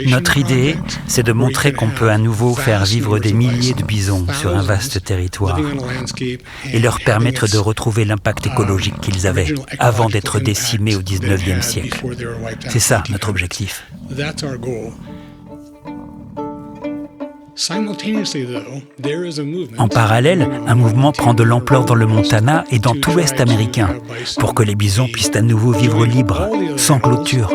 Notre idée, c'est de montrer qu'on peut à nouveau faire vivre des milliers de bisons sur un vaste territoire et leur permettre de retrouver l'impact écologique qu'ils avaient avant d'être décimés au XIXe siècle. C'est ça notre objectif. En parallèle, un mouvement prend de l'ampleur dans le Montana et dans tout l'Ouest américain pour que les bisons puissent à nouveau vivre libres, sans clôture,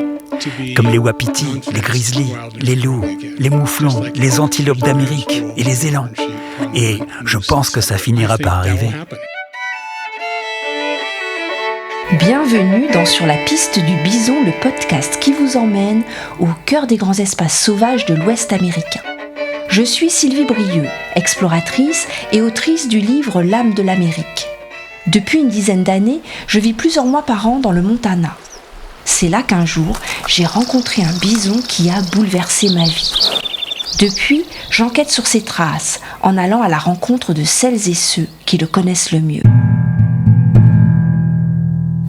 comme les wapitis, les grizzlies, les loups, les mouflons, les antilopes d'Amérique et les élans. Et je pense que ça finira par arriver. Bienvenue dans Sur la piste du bison, le podcast qui vous emmène au cœur des grands espaces sauvages de l'Ouest américain. Je suis Sylvie Brieux, exploratrice et autrice du livre L'âme de l'Amérique. Depuis une dizaine d'années, je vis plusieurs mois par an dans le Montana. C'est là qu'un jour, j'ai rencontré un bison qui a bouleversé ma vie. Depuis, j'enquête sur ses traces, en allant à la rencontre de celles et ceux qui le connaissent le mieux.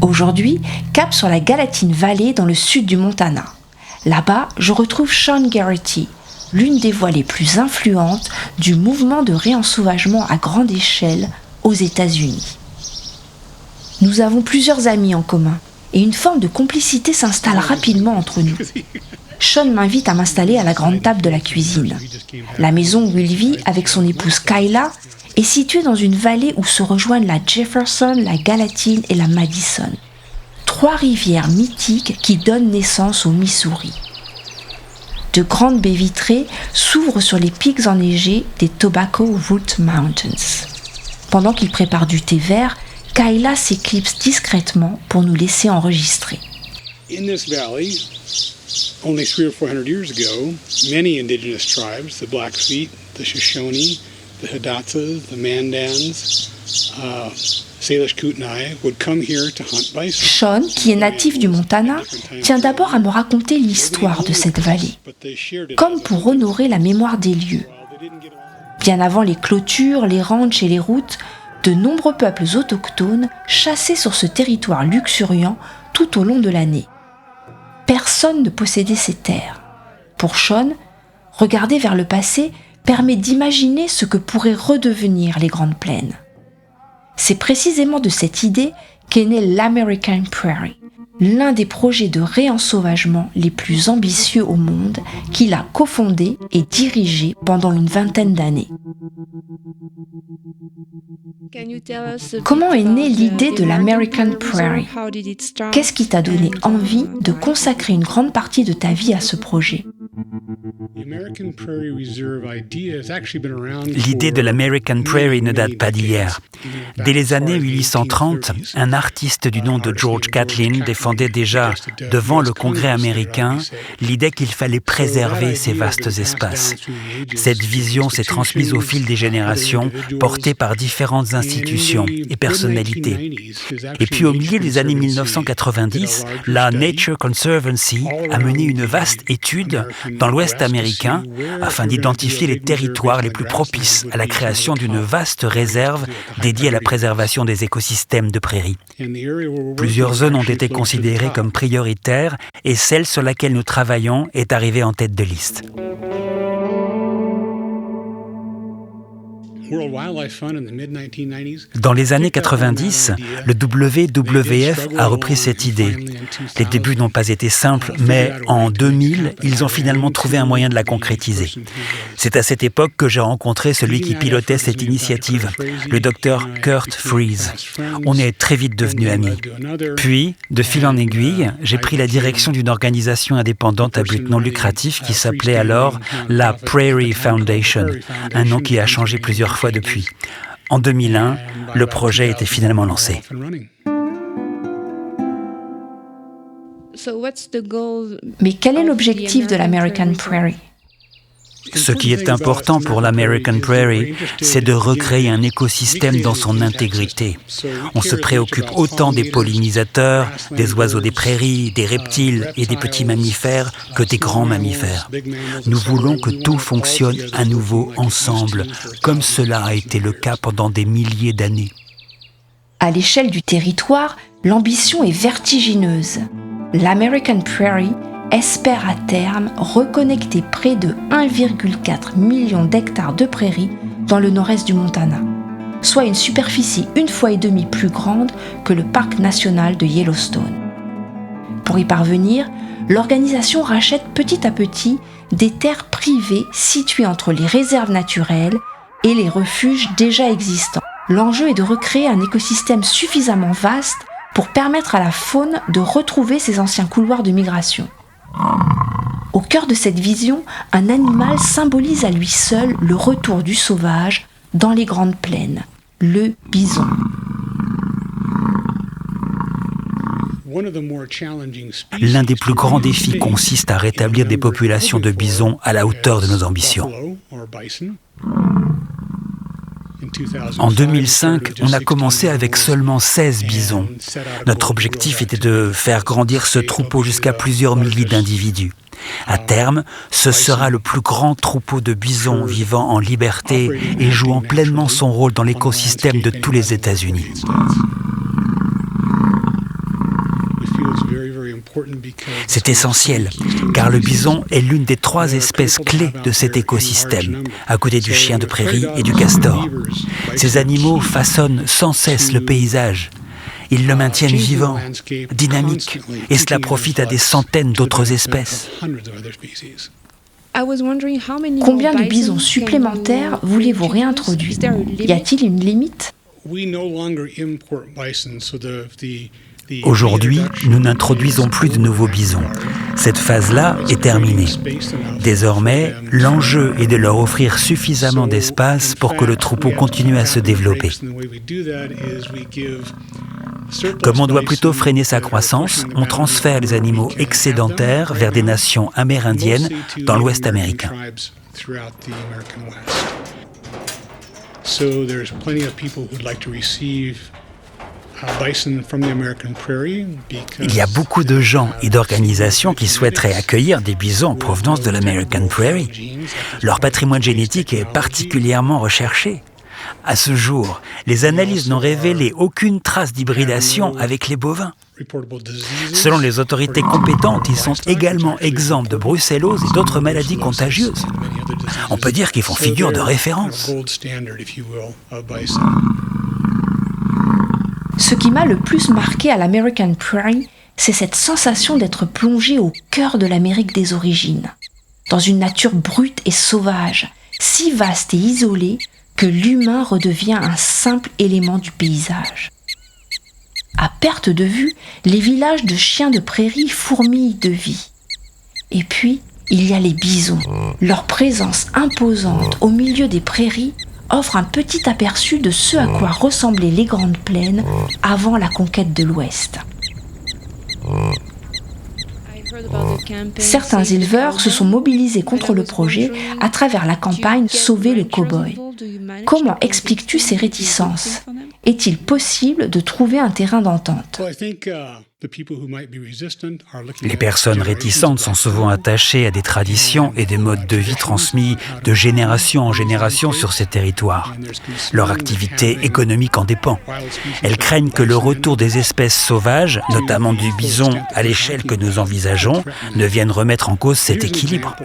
Aujourd'hui, cap sur la Gallatin Valley dans le sud du Montana. Là-bas, je retrouve Sean Garrity, l'une des voix les plus influentes du mouvement de réensauvagement à grande échelle aux États-Unis. Nous avons plusieurs amis en commun et une forme de complicité s'installe rapidement entre nous. Sean m'invite à m'installer à la grande table de la cuisine. La maison où il vit avec son épouse Kyla est située dans une vallée où se rejoignent la Jefferson, la Gallatin et la Madison. 3 rivières mythiques qui donnent naissance au Missouri. De grandes baies vitrées s'ouvrent sur les pics enneigés des Tobacco Root Mountains. Pendant qu'il prépare du thé vert, Kyla s'éclipse discrètement pour nous laisser enregistrer. In this valley, only 300 or 400 years ago, many indigenous tribes, the Blackfeet, the Shoshone, the Hidatsas, the Mandans, Salish Kootenai would come here to hunt bison. Sean, qui est natif du Montana, tient d'abord à me raconter l'histoire de cette vallée, comme pour honorer la mémoire des lieux. Bien avant les clôtures, les ranchs et les routes, de nombreux peuples autochtones chassaient sur ce territoire luxuriant tout au long de l'année. Personne ne possédait ces terres. Pour Sean, regarder vers le passé permet d'imaginer ce que pourraient redevenir les Grandes Plaines. C'est précisément de cette idée qu'est né l'American Prairie, l'un des projets de réensauvagement les plus ambitieux au monde qu'il a cofondé et dirigé pendant une vingtaine d'années. Comment est née l'idée de l'American Prairie ? Qu'est-ce qui t'a donné envie de consacrer une grande partie de ta vie à ce projet ? L'idée de l'American Prairie ne date pas d'hier. Dès les années 1830, un artiste du nom de George Catlin défendait déjà, devant le Congrès américain, l'idée qu'il fallait préserver ces vastes espaces. Cette vision s'est transmise au fil des générations, portée par différentes institutions et personnalités. Et puis au milieu des années 1990, la Nature Conservancy a mené une vaste étude dans l'Ouest américain afin d'identifier les territoires les plus propices à la création d'une vaste réserve dédiée à la préservation des écosystèmes de prairies. Plusieurs zones ont été considérées comme prioritaires et celle sur laquelle nous travaillons est arrivée en tête de liste. Dans les années 90, le WWF a repris cette idée. Les débuts n'ont pas été simples, mais en 2000, ils ont finalement trouvé un moyen de la concrétiser. C'est à cette époque que j'ai rencontré celui qui pilotait cette initiative, le Dr Kurt Freeze. On est très vite devenus amis. Puis, de fil en aiguille, j'ai pris la direction d'une organisation indépendante à but non lucratif qui s'appelait alors la Prairie Foundation, un nom qui a changé plusieurs fois depuis. En 2001, le projet était finalement lancé. Mais quel est l'objectif de l'American Prairie ? Ce qui est important pour l'American Prairie, c'est de recréer un écosystème dans son intégrité. On se préoccupe autant des pollinisateurs, des oiseaux des prairies, des reptiles et des petits mammifères que des grands mammifères. Nous voulons que tout fonctionne à nouveau ensemble, comme cela a été le cas pendant des milliers d'années. À l'échelle du territoire, l'ambition est vertigineuse. L'American Prairie espère à terme reconnecter près de 1,4 million d'hectares de prairies dans le nord-est du Montana, soit une superficie 1,5 fois plus grande que le parc national de Yellowstone. Pour y parvenir, l'organisation rachète petit à petit des terres privées situées entre les réserves naturelles et les refuges déjà existants. L'enjeu est de recréer un écosystème suffisamment vaste pour permettre à la faune de retrouver ses anciens couloirs de migration. Au cœur de cette vision, un animal symbolise à lui seul le retour du sauvage dans les grandes plaines, le bison. L'un des plus grands défis consiste à rétablir des populations de bisons à la hauteur de nos ambitions. En 2005, on a commencé avec seulement 16 bisons. Notre objectif était de faire grandir ce troupeau jusqu'à plusieurs milliers d'individus. À terme, ce sera le plus grand troupeau de bisons vivant en liberté et jouant pleinement son rôle dans l'écosystème de tous les États-Unis. C'est essentiel, car le bison est l'une des 3 espèces clés de cet écosystème, à côté du chien de prairie et du castor. Ces animaux façonnent sans cesse le paysage. Ils le maintiennent vivant, dynamique, et cela profite à des centaines d'autres espèces. Combien de bisons supplémentaires voulez-vous réintroduire ? Y a-t-il une limite ? Aujourd'hui, nous n'introduisons plus de nouveaux bisons. Cette phase-là est terminée. Désormais, l'enjeu est de leur offrir suffisamment d'espace pour que le troupeau continue à se développer. Comme on doit plutôt freiner sa croissance, on transfère les animaux excédentaires vers des nations amérindiennes dans l'Ouest américain. Il y a beaucoup de gens et d'organisations qui souhaiteraient accueillir des bisons en provenance de l'American Prairie. Leur patrimoine génétique est particulièrement recherché. À ce jour, les analyses n'ont révélé aucune trace d'hybridation avec les bovins. Selon les autorités compétentes, ils sont également exempts de brucellose et d'autres maladies contagieuses. On peut dire qu'ils font figure de référence. Ce qui m'a le plus marqué à l'American Prairie, c'est cette sensation d'être plongé au cœur de l'Amérique des origines, dans une nature brute et sauvage, si vaste et isolée que l'humain redevient un simple élément du paysage. À perte de vue, les villages de chiens de prairie fourmillent de vie. Et puis, il y a les bisons. Leur présence imposante au milieu des prairies offre un petit aperçu de ce à quoi ressemblaient les grandes plaines avant la conquête de l'Ouest. Certains éleveurs se sont mobilisés contre le projet à travers la campagne Sauver le cow-boy. Comment expliques-tu ces réticences ? Est-il possible de trouver un terrain d'entente ? Les personnes réticentes sont souvent attachées à des traditions et des modes de vie transmis de génération en génération sur ces territoires. Leur activité économique en dépend. Elles craignent que le retour des espèces sauvages, notamment du bison à l'échelle que nous envisageons, ne vienne remettre en cause cet équilibre.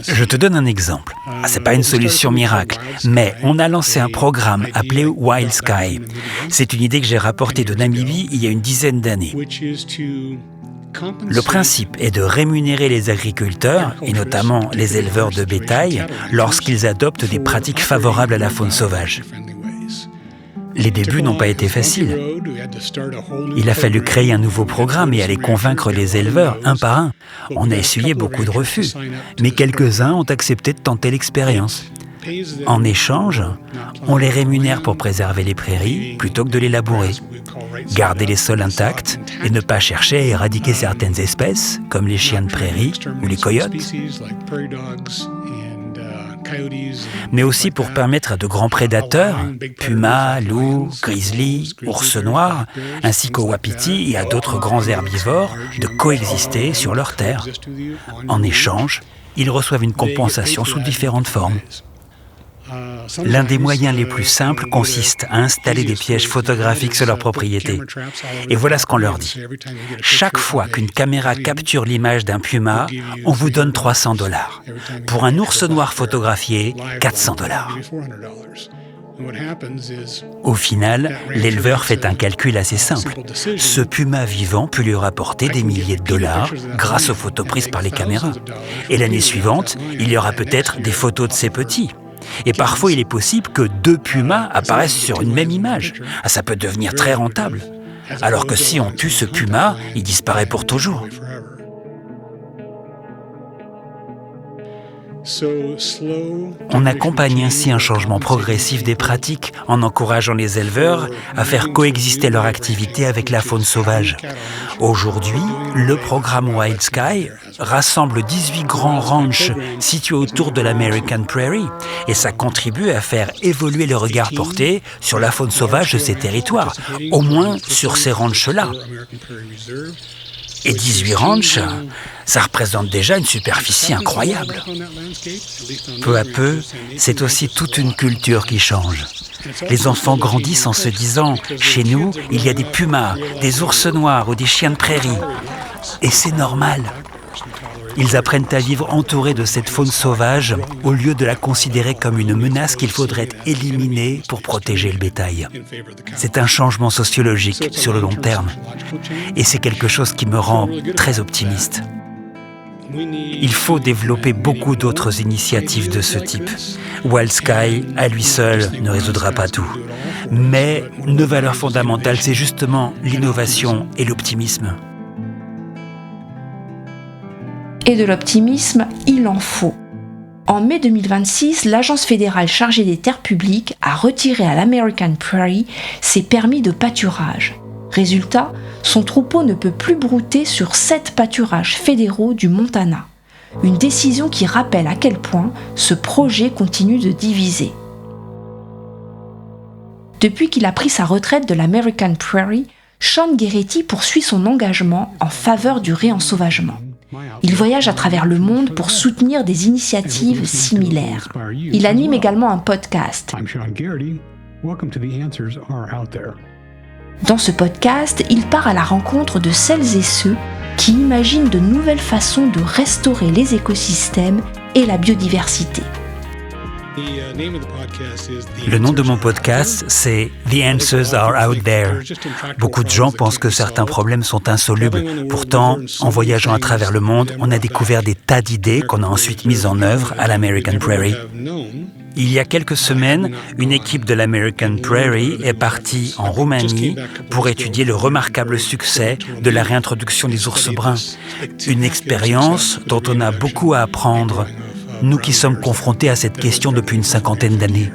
Je te donne un exemple. C'est pas une solution miracle, mais on a lancé un programme appelé Wild Sky. C'est une idée que j'ai rapportée de Namibie il y a une dizaine d'années. Le principe est de rémunérer les agriculteurs, et notamment les éleveurs de bétail, lorsqu'ils adoptent des pratiques favorables à la faune sauvage. Les débuts n'ont pas été faciles. Il a fallu créer un nouveau programme et aller convaincre les éleveurs un par un. On a essuyé beaucoup de refus, mais quelques-uns ont accepté de tenter l'expérience. En échange, on les rémunère pour préserver les prairies plutôt que de les labourer, garder les sols intacts et ne pas chercher à éradiquer certaines espèces, comme les chiens de prairie ou les coyotes. Mais aussi pour permettre à de grands prédateurs, pumas, loups, grizzlies, ours noirs, ainsi qu'aux wapitis et à d'autres grands herbivores, de coexister sur leurs terres. En échange, ils reçoivent une compensation sous différentes formes. L'un des moyens les plus simples consiste à installer des pièges photographiques sur leur propriété. Et voilà ce qu'on leur dit. Chaque fois qu'une caméra capture l'image d'un puma, on vous donne $300. Pour un ours noir photographié, $400. Au final, l'éleveur fait un calcul assez simple. Ce puma vivant peut lui rapporter des milliers de dollars grâce aux photos prises par les caméras. Et l'année suivante, il y aura peut-être des photos de ses petits. Et parfois, il est possible que 2 pumas apparaissent sur une même image. Ça peut devenir très rentable. Alors que si on tue ce puma, il disparaît pour toujours. On accompagne ainsi un changement progressif des pratiques en encourageant les éleveurs à faire coexister leur activité avec la faune sauvage. Aujourd'hui, le programme Wild Sky rassemble 18 grands ranchs situés autour de l'American Prairie et ça contribue à faire évoluer le regard porté sur la faune sauvage de ces territoires, au moins sur ces ranchs-là. Et 18 ranchs, ça représente déjà une superficie incroyable. Peu à peu, c'est aussi toute une culture qui change. Les enfants grandissent en se disant « Chez nous, il y a des pumas, des ours noirs ou des chiens de prairie. » Et c'est normal. Ils apprennent à vivre entourés de cette faune sauvage au lieu de la considérer comme une menace qu'il faudrait éliminer pour protéger le bétail. C'est un changement sociologique sur le long terme. Et c'est quelque chose qui me rend très optimiste. Il faut développer beaucoup d'autres initiatives de ce type. Wild Sky, à lui seul, ne résoudra pas tout. Mais nos valeurs fondamentales, c'est justement l'innovation et l'optimisme. Et de l'optimisme, il en faut. En mai 2026, l'agence fédérale chargée des terres publiques a retiré à l'American Prairie ses permis de pâturage. Résultat, son troupeau ne peut plus brouter sur 7 pâturages fédéraux du Montana. Une décision qui rappelle à quel point ce projet continue de diviser. Depuis qu'il a pris sa retraite de l'American Prairie, Sean Gerety poursuit son engagement en faveur du réensauvagement. Il voyage à travers le monde pour soutenir des initiatives similaires. Il anime également un podcast. Dans ce podcast, il part à la rencontre de celles et ceux qui imaginent de nouvelles façons de restaurer les écosystèmes et la biodiversité. Le nom de mon podcast, c'est « The Answers Are Out There ». Beaucoup de gens pensent que certains problèmes sont insolubles. Pourtant, en voyageant à travers le monde, on a découvert des tas d'idées qu'on a ensuite mises en œuvre à l'American Prairie. Il y a quelques semaines, une équipe de l'American Prairie est partie en Roumanie pour étudier le remarquable succès de la réintroduction des ours bruns. Une expérience dont on a beaucoup à apprendre, nous qui sommes confrontés à cette question depuis une 50aine d'années.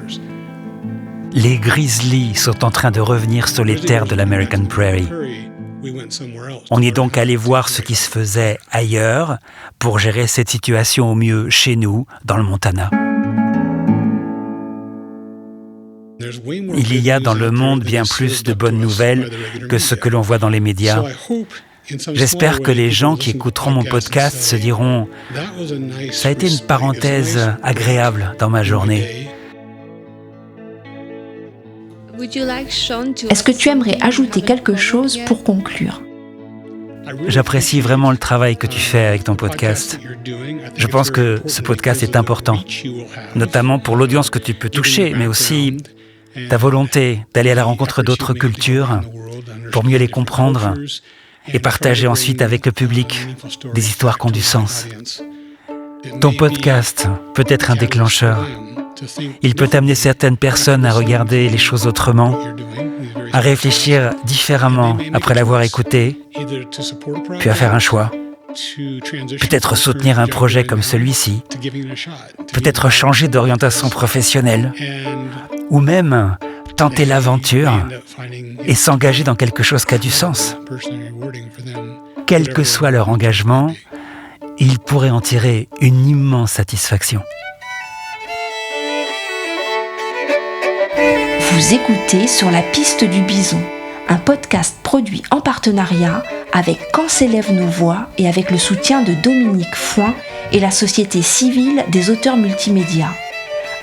Les grizzlies sont en train de revenir sur les terres de l'American Prairie. On est donc allé voir ce qui se faisait ailleurs pour gérer cette situation au mieux chez nous, dans le Montana. Il y a dans le monde bien plus de bonnes nouvelles que ce que l'on voit dans les médias. J'espère que les gens qui écouteront mon podcast se diront « Ça a été une parenthèse agréable dans ma journée ». Est-ce que tu aimerais ajouter quelque chose pour conclure ? J'apprécie vraiment le travail que tu fais avec ton podcast. Je pense que ce podcast est important, notamment pour l'audience que tu peux toucher, mais aussi ta volonté d'aller à la rencontre d'autres cultures pour mieux les comprendre et partager ensuite avec le public des histoires qui ont du sens. Ton podcast peut être un déclencheur. Il peut amener certaines personnes à regarder les choses autrement, à réfléchir différemment après l'avoir écouté, puis à faire un choix. Peut-être soutenir un projet comme celui-ci, peut-être changer d'orientation professionnelle, ou même tenter l'aventure et s'engager dans quelque chose qui a du sens. Quel que soit leur engagement, ils pourraient en tirer une immense satisfaction. Vous écoutez Sur la piste du bison, un podcast produit en partenariat avec Quand s'élèvent nos voix et avec le soutien de Dominique Foin et la Société civile des auteurs multimédia.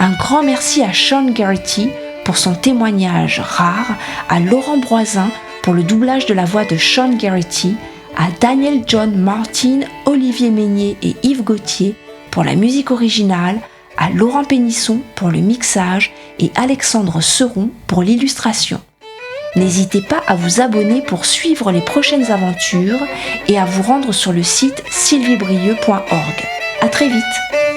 Un grand merci à Sean Garrity pour son témoignage rare, à Laurent Broisin pour le doublage de la voix de Sean Garrity, à Daniel John Martin, Olivier Meignier et Yves Gauthier pour la musique originale, à Laurent Pénisson pour le mixage et Alexandre Seron pour l'illustration. N'hésitez pas à vous abonner pour suivre les prochaines aventures et à vous rendre sur le site sylviebrieux.org. À très vite!